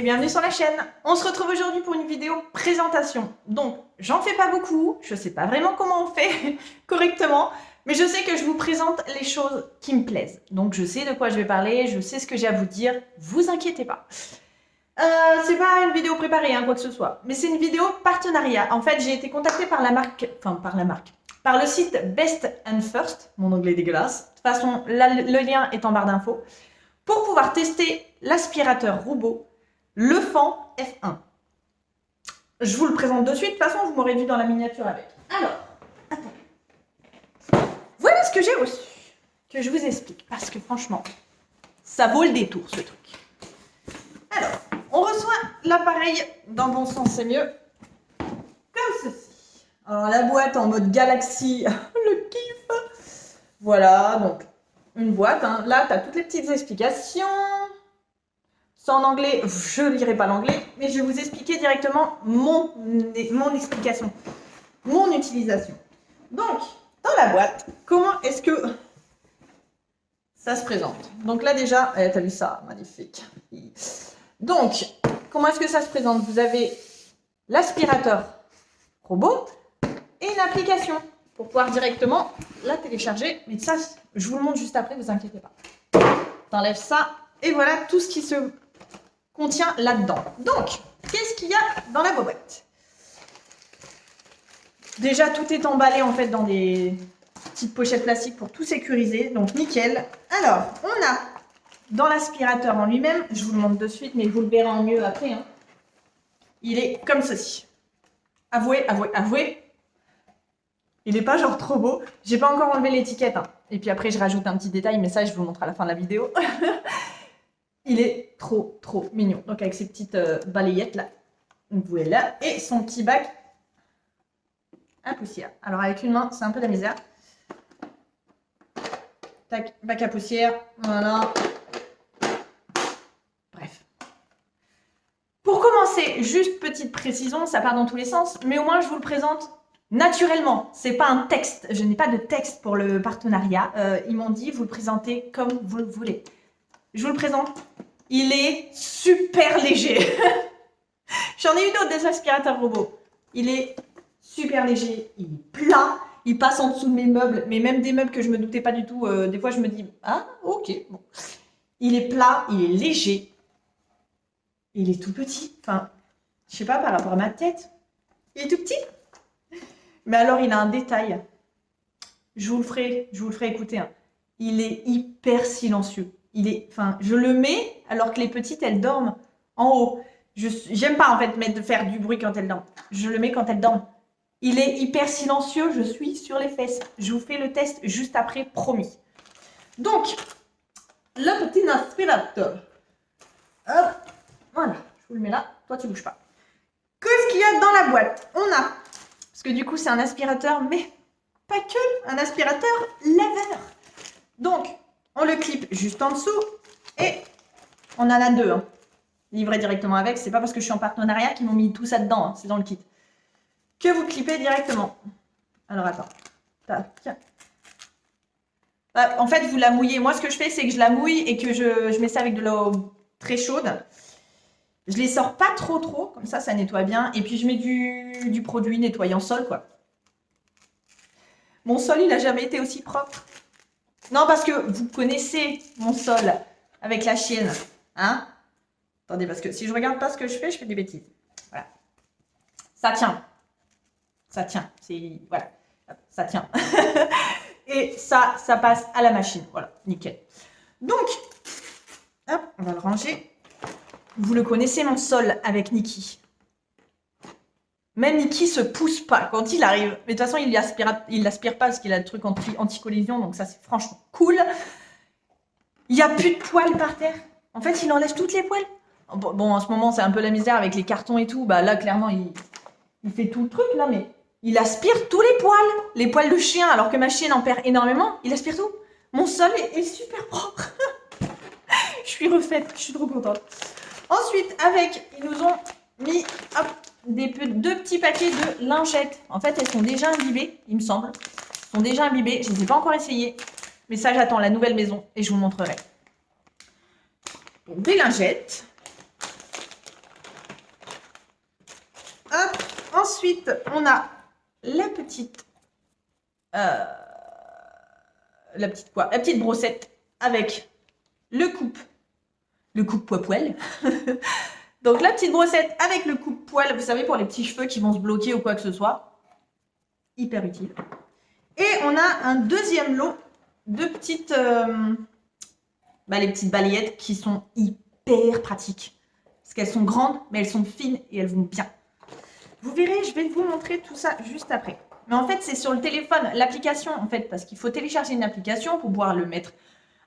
bienvenue sur la chaîne. On se retrouve aujourd'hui pour une vidéo présentation. Donc, j'en fais pas beaucoup, je sais pas vraiment comment on fait correctement, mais je sais que je vous présente les choses qui me plaisent. Donc, je sais de quoi je vais parler, je sais ce que j'ai à vous dire, vous inquiétez pas. C'est pas une vidéo préparée, hein, quoi que ce soit, mais c'est une vidéo partenariat. En fait, j'ai été contactée par par le site Best and First, mon anglais dégueulasse. De toute façon, le lien est en barre d'infos, pour pouvoir tester l'aspirateur robot Le Fan F1. Je vous le présente de suite, de toute façon, vous m'aurez vu dans la miniature avec. Alors, attends. Voilà ce que j'ai reçu, que je vous explique, parce que franchement, ça vaut le détour, ce truc. Alors, on reçoit l'appareil, dans le bon sens c'est mieux, comme ceci. Alors la boîte en mode galaxie, le kiff. Voilà, donc une boîte, hein. Là tu as toutes les petites explications. C'est en anglais, je ne lirai pas l'anglais, mais je vais vous expliquer directement mon explication, mon utilisation. Donc, dans la boîte, comment est-ce que ça se présente? Donc là déjà, t'as vu ça, magnifique. Donc, comment est-ce que ça se présente? Vous avez l'aspirateur robot et une application pour pouvoir directement la télécharger. Mais ça, je vous le montre juste après, ne vous inquiétez pas. T'enlèves ça et voilà tout ce qui se contient là-dedans. Donc, qu'est-ce qu'il y a dans la boîte? Déjà, tout est emballé en fait dans des petites pochettes plastiques pour tout sécuriser. Donc, nickel. Alors, on a dans l'aspirateur en lui-même, je vous le montre de suite, mais vous le verrez en mieux après. Hein. Il est comme ceci. Avouez. Il n'est pas genre trop beau. J'ai pas encore enlevé l'étiquette. Hein. Et puis après, je rajoute un petit détail, mais ça, je vous le montre à la fin de la vidéo. Il est trop mignon. Donc avec ses petites balayettes là. Voilà. Et son petit bac à poussière. Alors avec une main, c'est un peu la misère. Tac, bac à poussière. Voilà. Bref. Pour commencer, juste petite précision, ça part dans tous les sens, mais au moins je vous le présente naturellement. C'est pas un texte. Je n'ai pas de texte pour le partenariat. Ils m'ont dit, vous le présentez comme vous le voulez. Je vous le présente. Il est super léger. J'en ai une autre des aspirateurs robots. Il est super léger. Il est plat. Il passe en dessous de mes meubles. Mais même des meubles que je me doutais pas du tout. Des fois, je me dis, ah, ok. Bon. Il est plat. Il est léger. Il est tout petit. Enfin, je sais pas, par rapport à ma tête. Il est tout petit. Mais alors, il a un détail. Je vous le ferai écouter. Hein. Il est hyper silencieux. Je le mets alors que les petites, elles dorment en haut. J'aime pas en fait faire du bruit quand elles dorment. Je le mets quand elles dorment. Il est hyper silencieux, je suis sur les fesses. Je vous fais le test juste après, promis. Donc, le petit aspirateur. Hop, voilà, je vous le mets là. Toi, tu bouges pas. Qu'est-ce qu'il y a dans la boîte? On a, parce que du coup, c'est un aspirateur, mais pas que, un aspirateur laveur. Donc, on le clip juste en dessous et on en a deux. Hein. Livré directement avec. C'est pas parce que je suis en partenariat qu'ils m'ont mis tout ça dedans. Hein. C'est dans le kit. Que vous clippez directement. Alors, attends. Tac. En fait, vous la mouillez. Moi, ce que je fais, c'est que je la mouille et que je mets ça avec de l'eau très chaude. Je les sors pas trop. Comme ça, ça nettoie bien. Et puis, je mets du produit nettoyant sol, quoi. Mon sol, il n'a jamais été aussi propre. Non, parce que vous connaissez mon sol avec la chienne. Hein? Attendez, parce que si je regarde pas ce que je fais des bêtises. Voilà. Ça tient. Voilà. Ça tient. Et ça passe à la machine. Voilà, nickel. Donc, hop, on va le ranger. Vous le connaissez, mon sol avec Niki. Même Niki se pousse pas quand il arrive. Mais de toute façon, il l'aspire pas parce qu'il a le truc anti-collision. Donc ça, c'est franchement cool. Il n'y a plus de poils par terre. En fait, il enlève toutes les poils. Bon, en ce moment, c'est un peu la misère avec les cartons et tout. Bah là, clairement, il fait tout le truc, là. Mais il aspire tous les poils. Les poils de chien, alors que ma chienne en perd énormément. Il aspire tout. Mon sol est super propre. Je suis refaite. Je suis trop contente. Ensuite, ils nous ont mis... Hop, deux petits paquets de lingettes. En fait, elles sont déjà imbibées, il me semble. Elles sont déjà imbibées. Je ne les ai pas encore essayées. Mais ça, j'attends la nouvelle maison et je vous montrerai. Donc, des lingettes. Ensuite, on a la petite... la petite quoi? La petite brossette avec le coupe-poil. Donc la petite brossette avec le coupe-poil, vous savez, pour les petits cheveux qui vont se bloquer ou quoi que ce soit. Hyper utile. Et on a un deuxième lot de petites... les petites balayettes qui sont hyper pratiques. Parce qu'elles sont grandes, mais elles sont fines et elles vont bien. Vous verrez, je vais vous montrer tout ça juste après. Mais en fait, c'est sur le téléphone, l'application, en fait, parce qu'il faut télécharger une application pour pouvoir le mettre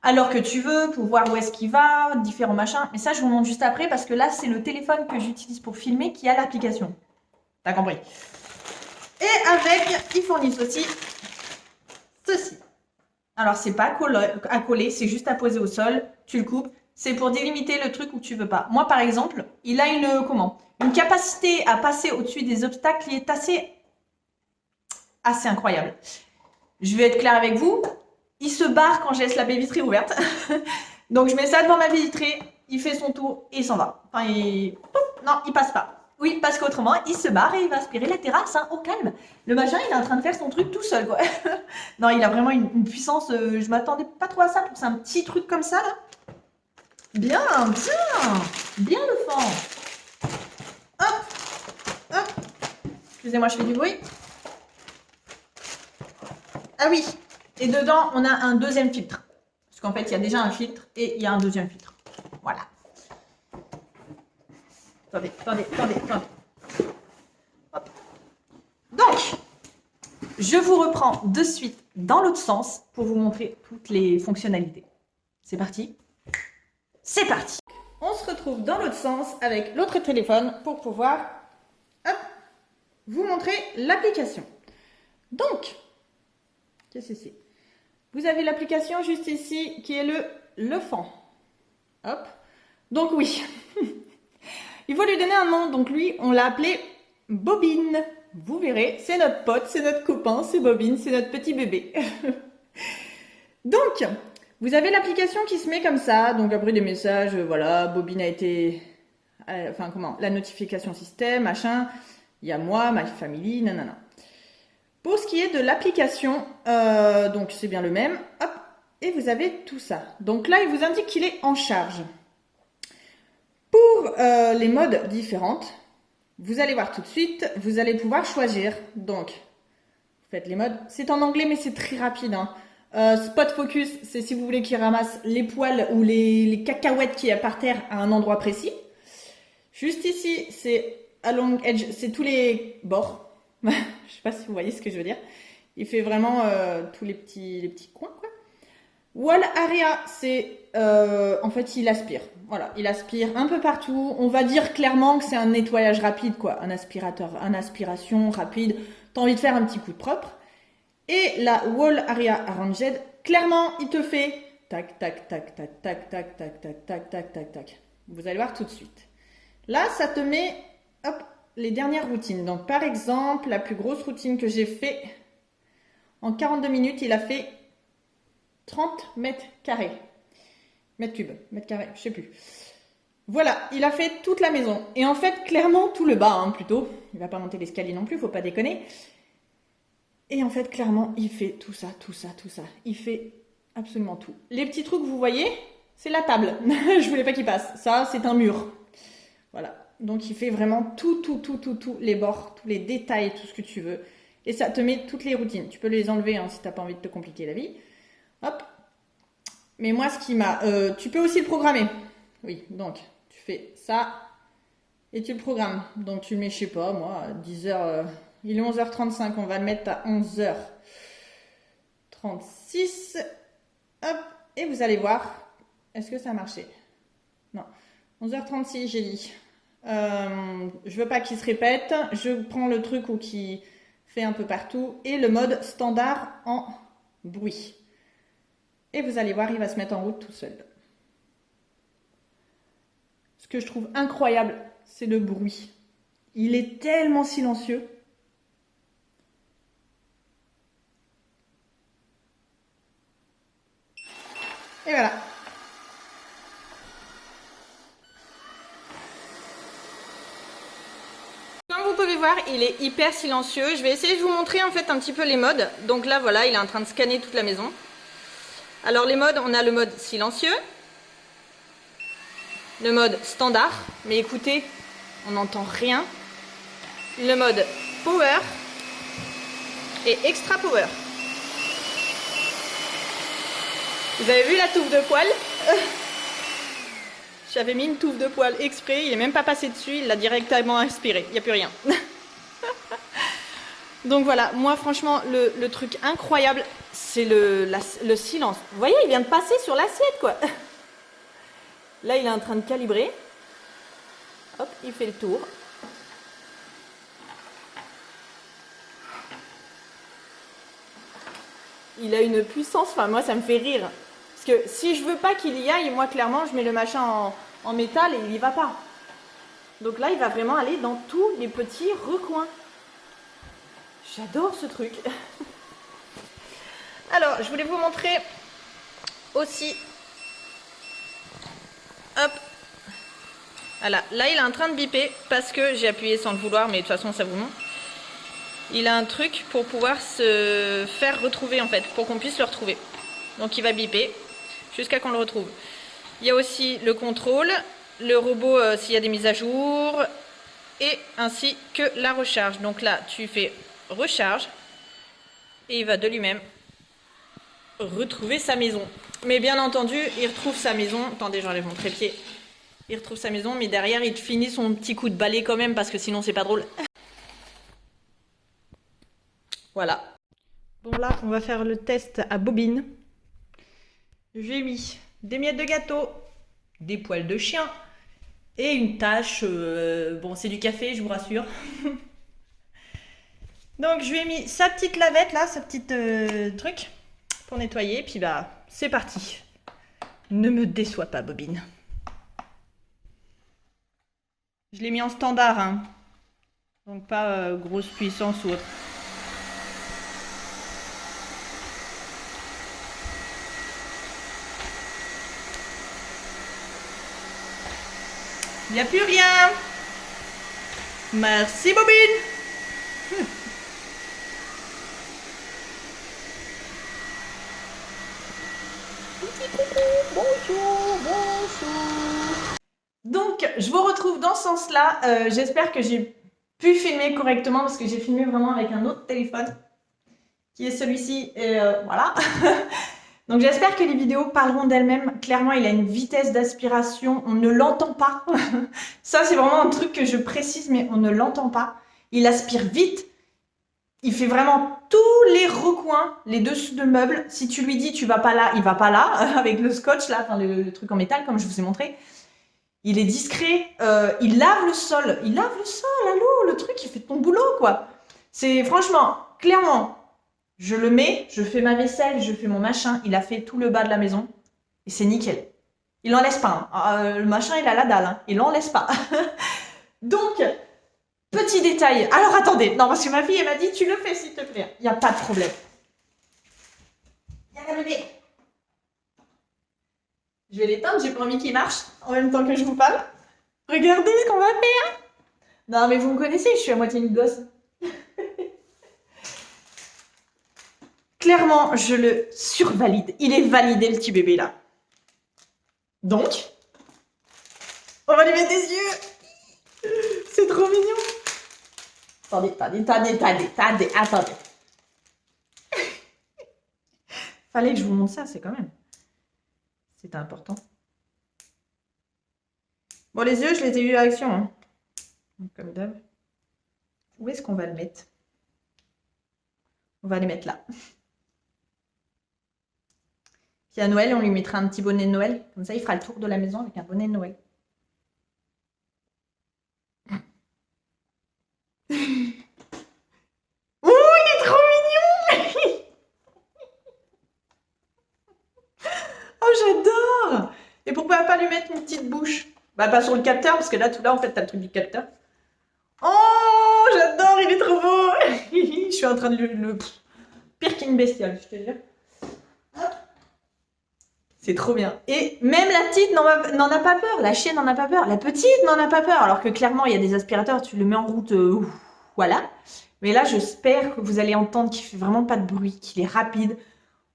à l'heure que tu veux, pour voir où est-ce qu'il va, différents machins. Mais ça, je vous montre juste après, parce que là, c'est le téléphone que j'utilise pour filmer qui a l'application. T'as compris? Et avec, ils fournissent aussi ceci. Alors, c'est pas à coller, c'est juste à poser au sol. Tu le coupes. C'est pour délimiter le truc où tu veux pas. Moi, par exemple, il a une capacité à passer au-dessus des obstacles qui est assez incroyable. Je vais être claire avec vous. Il se barre quand je laisse la baie vitrée ouverte. Donc, je mets ça devant ma baie vitrée. Il fait son tour et il s'en va. Enfin, non, il passe pas. Oui, parce qu'autrement, il se barre et il va aspirer la terrasse, hein, au calme. Le machin, il est en train de faire son truc tout seul, quoi. Non, il a vraiment une puissance, je m'attendais pas trop à ça, pour c'est un petit truc comme ça, là. Bien le fond. Hop. Excusez-moi, je fais du bruit. Ah oui, et dedans, on a un deuxième filtre. Parce qu'en fait, il y a déjà un filtre et il y a un deuxième filtre. Voilà. Attendez. Hop. Donc, je vous reprends de suite dans l'autre sens pour vous montrer toutes les fonctionnalités. C'est parti? C'est parti! On se retrouve dans l'autre sens avec l'autre téléphone pour pouvoir vous montrer l'application. Donc, qu'est-ce que c'est? Vous avez l'application juste ici qui est le fond. Hop. Donc oui, il faut lui donner un nom. Donc lui, on l'a appelé Bobine. Vous verrez, c'est notre pote, c'est notre copain, c'est Bobine, c'est notre petit bébé. Donc, vous avez l'application qui se met comme ça. Donc après des messages, voilà, Bobine a été... la notification système, machin. Il y a moi, ma famille, nanana. Pour ce qui est de l'application, donc c'est bien le même. Hop, et vous avez tout ça. Donc là, il vous indique qu'il est en charge. Pour les modes différentes, vous allez voir tout de suite, vous allez pouvoir choisir. Donc, vous faites les modes. C'est en anglais, mais c'est très rapide. Hein. Spot focus, c'est si vous voulez qu'il ramasse les poils ou les cacahuètes qui y a par terre à un endroit précis. Juste ici, c'est along edge, c'est tous les bords. Je sais pas si vous voyez ce que je veux dire. Il fait vraiment tous les petits coins, quoi. Wall area, c'est en fait il aspire. Voilà, il aspire un peu partout. On va dire clairement que c'est un nettoyage rapide, quoi. Un aspirateur, une aspiration rapide. T'as envie de faire un petit coup de propre. Et la wall area arranged, clairement, il te fait tac, tac, tac, tac, tac, tac, tac, tac, tac, tac, tac, tac. Vous allez voir tout de suite. Là, ça te met, hop, les dernières routines. Donc, par exemple, la plus grosse routine que j'ai fait en 42 minutes, il a fait 30 mètres carrés. Mètres cubes, mètres carrés, je sais plus. Voilà, il a fait toute la maison. Et en fait, clairement, tout le bas, hein, plutôt. Il va pas monter l'escalier non plus, faut pas déconner. Et en fait, clairement, il fait tout ça, tout ça, tout ça. Il fait absolument tout. Les petits trucs, vous voyez, c'est la table. Je voulais pas qu'il passe. Ça, c'est un mur. Voilà. Donc, il fait vraiment tout, les bords, tous les détails, tout ce que tu veux. Et ça te met toutes les routines. Tu peux les enlever hein, si t'as pas envie de te compliquer la vie. Hop. Mais moi, ce qui m'a... tu peux aussi le programmer. Oui, donc, tu fais ça et tu le programmes. Donc, tu le mets, je sais pas, moi, à 10h... il est 11h35, on va le mettre à 11h36. Hop, et vous allez voir. Est-ce que ça a marché? Non. 11h36, j'ai dit. Je veux pas qu'il se répète. Je prends le truc où qui fait un peu partout. Et le mode standard en bruit. Et vous allez voir, il va se mettre en route tout seul. Ce que je trouve incroyable, c'est le bruit. Il est tellement silencieux. Et voilà. Comme vous pouvez pouvez voir, il est hyper silencieux. Je vais essayer de vous montrer en fait un petit peu les modes. Donc là, voilà, il est en train de scanner toute la maison. Alors les modes, on a le mode silencieux, le mode standard, mais écoutez, on n'entend rien. Le mode power et extra power. Vous avez vu la touffe de poils? J'avais mis une touffe de poils exprès, il n'est même pas passé dessus, il l'a directement aspiré, il n'y a plus rien. Donc voilà, moi franchement, le truc incroyable, c'est le silence. Vous voyez, il vient de passer sur l'assiette, quoi. Là, il est en train de calibrer. Hop, il fait le tour. Il a une puissance, enfin moi ça me fait rire. Parce que si je veux pas qu'il y aille, moi clairement je mets le machin en métal et il y va pas. Donc là il va vraiment aller dans tous les petits recoins. J'adore ce truc. Alors je voulais vous montrer aussi. Hop. Voilà, là il est en train de biper parce que j'ai appuyé sans le vouloir, mais de toute façon ça vous montre. Il a un truc pour pouvoir se faire retrouver en fait, pour qu'on puisse le retrouver. Donc il va biper jusqu'à qu'on le retrouve. Il y a aussi le contrôle, le robot s'il y a des mises à jour, et ainsi que la recharge. Donc là tu fais recharge et il va de lui-même retrouver sa maison. Mais bien entendu, il retrouve sa maison. Attendez, j'enlève mon trépied. Il retrouve sa maison, mais derrière il finit son petit coup de balai quand même parce que sinon c'est pas drôle. Voilà. Bon là, on va faire le test à bobine. J'ai mis des miettes de gâteau, des poils de chien et une tache. Bon, c'est du café, je vous rassure. Donc je lui ai mis sa petite lavette là, sa petite truc pour nettoyer. Puis bah, c'est parti. Ne me déçois pas, bobine. Je l'ai mis en standard, hein. Donc pas grosse puissance ou autre. Il n'y a plus rien. Merci, bobine. Petit coucou, bonjour, bonjour. Donc, je vous retrouve dans ce sens-là. J'espère que j'ai pu filmer correctement parce que j'ai filmé vraiment avec un autre téléphone qui est celui-ci. Et voilà. Donc j'espère que les vidéos parleront d'elles-mêmes. Clairement, il a une vitesse d'aspiration, on ne l'entend pas. Ça, c'est vraiment un truc que je précise, mais on ne l'entend pas. Il aspire vite. Il fait vraiment tous les recoins, les dessous de meubles. Si tu lui dis tu vas pas là, il va pas là, avec le scotch là, enfin le truc en métal comme je vous ai montré. Il est discret, il lave le sol. Il lave le sol, allô, le truc, il fait ton boulot, quoi. C'est franchement, clairement... Je le mets, je fais ma vaisselle, je fais mon machin. Il a fait tout le bas de la maison. Et c'est nickel. Il n'en laisse pas. Hein. Le machin, il a la dalle. Hein. Il n'en laisse pas. Donc, petit détail. Alors, attendez. Non, parce que ma fille, elle m'a dit, tu le fais, s'il te plaît. Il n'y a pas de problème. Viens, la bébé. Je vais l'éteindre. J'ai pas envie qu'il marche en même temps que je vous parle. Regardez ce qu'on va faire. Non, mais vous me connaissez, je suis à moitié une gosse. Clairement, je le survalide. Il est validé, le petit bébé, là. Donc, on va lui mettre des yeux. C'est trop mignon. Attendez. Fallait que je vous montre ça, c'est quand même. C'était important. Bon, les yeux, je les ai eu à l'action. Hein. Comme d'hab. Où est-ce qu'on va le mettre? On va les mettre là. Puis à Noël, on lui mettra un petit bonnet de Noël. Comme ça, il fera le tour de la maison avec un bonnet de Noël. Oh, il est trop mignon. Oh, j'adore. Et pourquoi pas lui mettre une petite bouche? Bah, pas sur le capteur, parce que là, tout là, en fait, t'as le truc du capteur. Oh, j'adore, il est trop beau. Je suis en train de le... Pire qu'une bestiole, je te jure. C'est trop bien. Et même la petite n'en a pas peur. La chienne n'en a pas peur. La petite n'en a pas peur. Alors que clairement, il y a des aspirateurs, tu le mets en route. voilà. Mais là, j'espère que vous allez entendre qu'il fait vraiment pas de bruit, qu'il est rapide.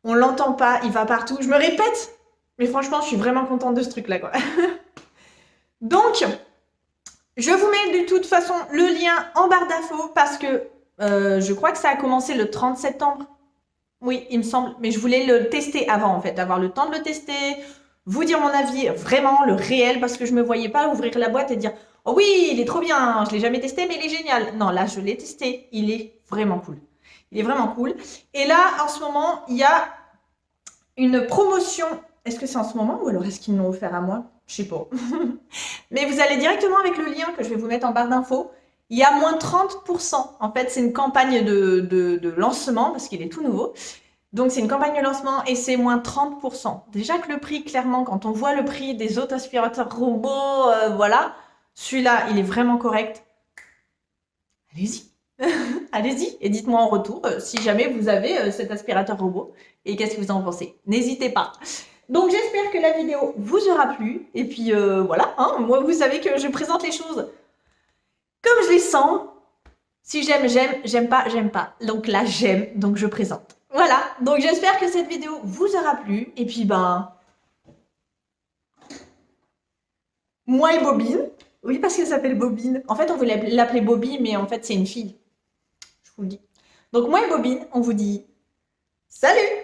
On l'entend pas, il va partout. Je me répète, mais franchement, je suis vraiment contente de ce truc-là, quoi. Donc, je vous mets de toute façon le lien en barre d'infos parce que je crois que ça a commencé le 30 septembre. Oui, il me semble. Mais je voulais le tester avant, en fait. Avoir le temps de le tester, vous dire mon avis, vraiment, le réel, parce que je me voyais pas ouvrir la boîte et dire « Oh oui, il est trop bien, je l'ai jamais testé, mais il est génial. » Non, là, je l'ai testé. Il est vraiment cool. Il est vraiment cool. Et là, en ce moment, il y a une promotion. Est-ce que c'est en ce moment ou alors est-ce qu'ils me l'ont offert à moi? Je sais pas. Mais vous allez directement avec le lien que je vais vous mettre en barre d'infos. Il y a moins 30%. En fait, c'est une campagne de lancement parce qu'il est tout nouveau. Donc, c'est une campagne de lancement et c'est moins 30%. Déjà que le prix, clairement, quand on voit le prix des autres aspirateurs robots, voilà, celui-là, il est vraiment correct. Allez-y. Allez-y et dites-moi en retour si jamais vous avez cet aspirateur robot et qu'est-ce que vous en pensez. N'hésitez pas. Donc, j'espère que la vidéo vous aura plu. Et puis, voilà, hein, moi, vous savez que je présente les choses comme je les sens. Si j'aime, j'aime, j'aime pas, j'aime pas. Donc là, j'aime, donc je présente. Voilà, donc j'espère que cette vidéo vous aura plu. Et puis, ben, moi et Bobine. Oui, parce qu'elle s'appelle Bobine. En fait, on voulait l'appeler Bobby, mais en fait, c'est une fille. Je vous le dis. Donc, moi et Bobine, on vous dit salut!